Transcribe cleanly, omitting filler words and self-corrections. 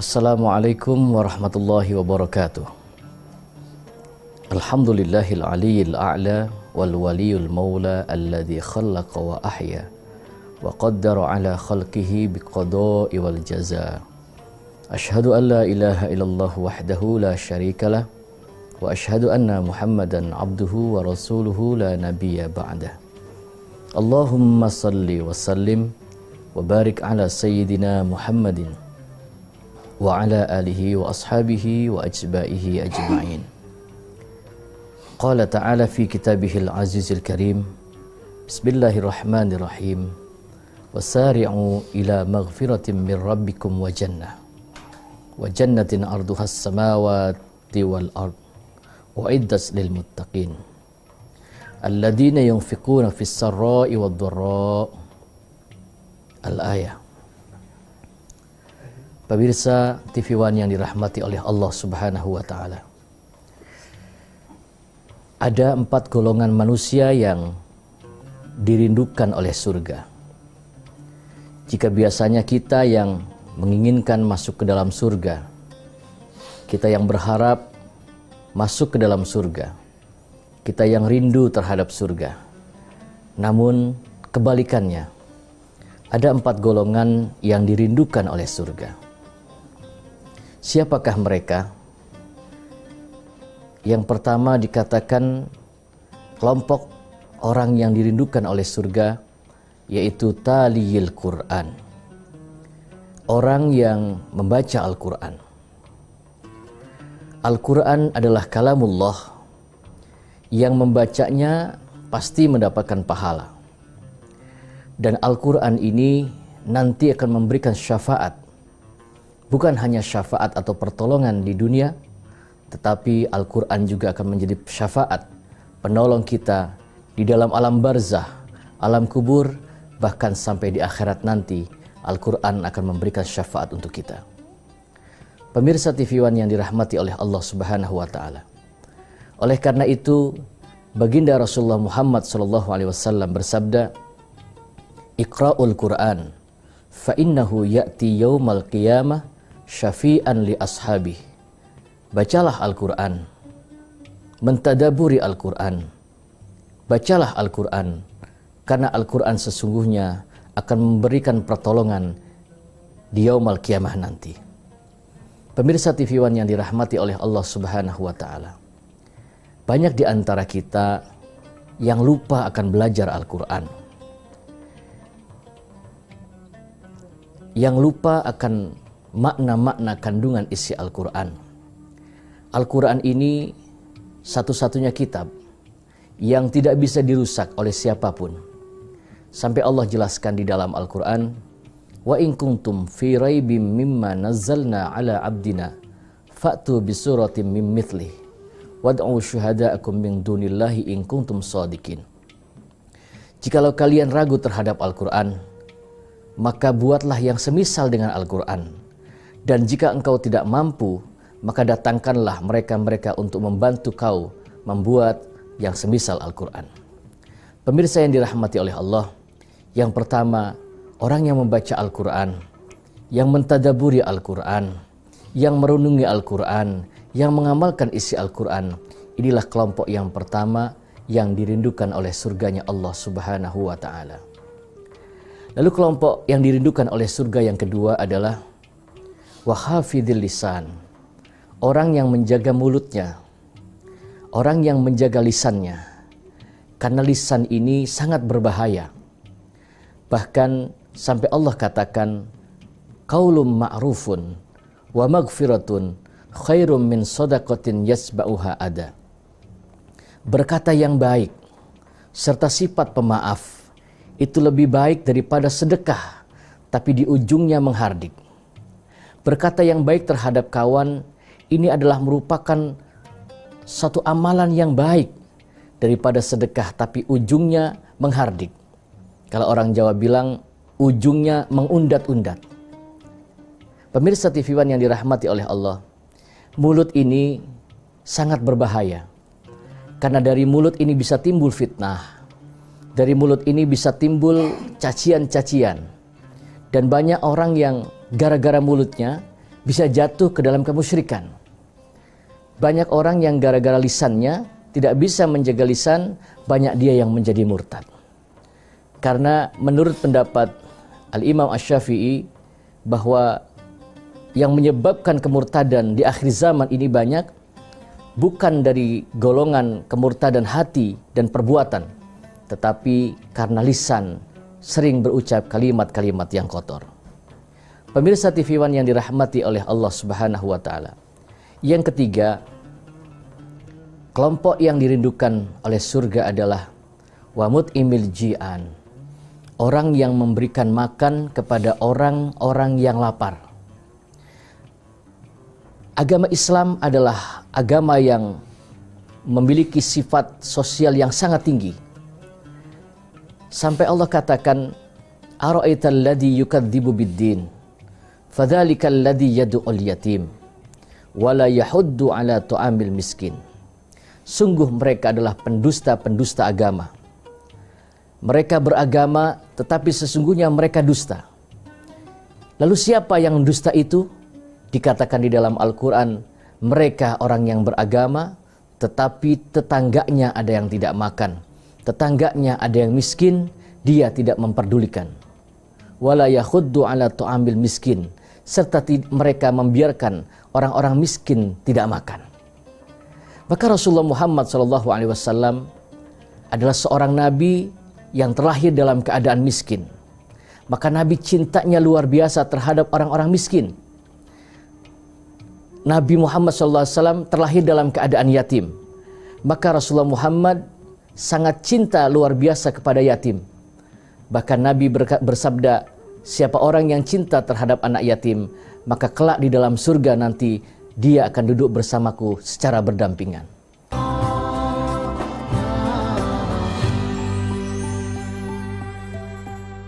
Assalamualaikum warahmatullahi wabarakatuh. Alhamdulillahil aliyyil a'la wal waliyul maula alladhi khallaqa wa ahya wa qaddara ala khalqihi biqada'i wal jaza. Ashhadu an la ilaha illallah wahdahu la syarikalah wa ashhadu anna Muhammadan abduhu wa rasuluhu la nabiyya ba'dah. Allahumma salli wa sallim wa barik ala sayyidina Muhammadin wa ala alihi wa ashabihi wa ajbaihi ajma'in. Qala ta'ala fi kitabihil azizil karim. Bismillahirrahmanirrahim. Wasari'u ila maghfiratin min rabbikum wa jannah. Wa jannatin arduhas samawati wal ard. U'iddat lil muttaqin. Alladhina yunfiquna fis sarra'i wad dharra. Al-ayah. Pemirsa TV One yang dirahmati oleh Allah Subhanahu wa Ta'ala, ada 4 golongan manusia yang dirindukan oleh surga. Jika biasanya kita yang menginginkan masuk ke dalam surga, kita yang berharap masuk ke dalam surga, kita yang rindu terhadap surga. Namun kebalikannya, ada 4 golongan yang dirindukan oleh surga. Siapakah mereka? Yang pertama dikatakan kelompok orang yang dirindukan oleh surga, yaitu taliyil Quran. Orang yang membaca Al-Quran. Al-Quran adalah kalamullah, yang membacanya pasti mendapatkan pahala. Dan Al-Quran ini nanti akan memberikan syafaat. Bukan hanya syafaat atau pertolongan di dunia, tetapi Al-Quran juga akan menjadi syafaat, penolong kita di dalam alam barzah, alam kubur, bahkan sampai di akhirat nanti Al-Quran akan memberikan syafaat untuk kita. Pemirsa TV One yang dirahmati oleh Allah Subhanahu wa Ta'ala. Oleh karena itu, baginda Rasulullah Muhammad SAW bersabda, Iqra'ul Quran, fa innahu ya'ti yawmal qiyamah syafi'an li ashabih. Bacalah Al-Quran, mentadaburi Al-Quran, bacalah Al-Quran, karena Al-Quran sesungguhnya akan memberikan pertolongan di yaumal qiyamah nanti. Pemirsa TV One yang dirahmati oleh Allah Subhanahu wa Ta'ala, banyak di antara kita yang lupa akan belajar Al-Quran, yang lupa akan makna-makna kandungan isi Al-Quran. Al-Quran ini satu-satunya kitab yang tidak bisa dirusak oleh siapapun. Sampai Allah jelaskan di dalam Al-Quran, wa in kuntum fi raibim mimma nazzalna ala abdina fa'tu bisuratin min mithlih wad'u syuhada'akum min dunillahi in kuntum shadiqin. Jikalau kalian ragu terhadap Al-Quran, maka buatlah yang semisal dengan Al-Quran. Dan jika engkau tidak mampu, maka datangkanlah mereka-mereka untuk membantu kau membuat yang semisal Al-Quran. Pemirsa yang dirahmati oleh Allah, yang pertama, orang yang membaca Al-Quran, yang mentadaburi Al-Quran, yang merenungi Al-Quran, yang mengamalkan isi Al-Quran, inilah kelompok yang pertama yang dirindukan oleh surganya Allah Subhanahu wa Ta'ala. Lalu kelompok yang dirindukan oleh surga yang kedua adalah wahafidil lisan, orang yang menjaga mulutnya, orang yang menjaga lisannya, karena lisan ini sangat berbahaya. Bahkan sampai Allah katakan, qaulun ma'rufun wa maghfiratun khairum min shadaqatin yasba'uha ada. Berkata yang baik serta sifat pemaaf itu lebih baik daripada sedekah tapi di ujungnya menghardik. Berkata yang baik terhadap kawan, ini adalah merupakan satu amalan yang baik daripada sedekah, tapi ujungnya menghardik. Kalau orang Jawa bilang, ujungnya mengundat-undat. Pemirsa TV One yang dirahmati oleh Allah, mulut ini sangat berbahaya. Karena dari mulut ini bisa timbul fitnah. Dari mulut ini bisa timbul cacian-cacian. Dan banyak orang yang gara-gara mulutnya bisa jatuh ke dalam kemusyrikan. Banyak orang yang gara-gara lisannya tidak bisa menjaga lisan, banyak dia yang menjadi murtad. Karena menurut pendapat Al-Imam Asy-Syafi'i bahwa yang menyebabkan kemurtadan di akhir zaman ini banyak, bukan dari golongan kemurtadan hati dan perbuatan, tetapi karena lisan sering berucap kalimat-kalimat yang kotor. Pemirsa TV One yang dirahmati oleh Allah Subhanahu wa taala. Yang ketiga, kelompok yang dirindukan oleh surga adalah wamut imil ji'an. Orang yang memberikan makan kepada orang-orang yang lapar. Agama Islam adalah agama yang memiliki sifat sosial yang sangat tinggi. Sampai Allah katakan, "Ara'aital ladzi yukadzibu bid-din, fadzalikal ladzi yad'ul yatim, wa la yahuddu 'ala tu'amil miskin." Sungguh mereka adalah pendusta-pendusta agama. Mereka beragama, tetapi sesungguhnya mereka dusta. Lalu siapa yang dusta itu? Dikatakan di dalam Al-Quran, mereka orang yang beragama, tetapi tetangganya ada yang tidak makan. Tetangganya ada yang miskin, dia tidak memperdulikan. Wala yahuddu ala tu'amil miskin. Serta mereka membiarkan orang-orang miskin tidak makan. Maka Rasulullah Muhammad SAW adalah seorang nabi yang terlahir dalam keadaan miskin. Maka Nabi cintanya luar biasa terhadap orang-orang miskin. Nabi Muhammad SAW terlahir dalam keadaan yatim. Maka Rasulullah Muhammad sangat cinta luar biasa kepada yatim. Bahkan Nabi bersabda, siapa orang yang cinta terhadap anak yatim, maka kelak di dalam surga nanti dia akan duduk bersamaku secara berdampingan.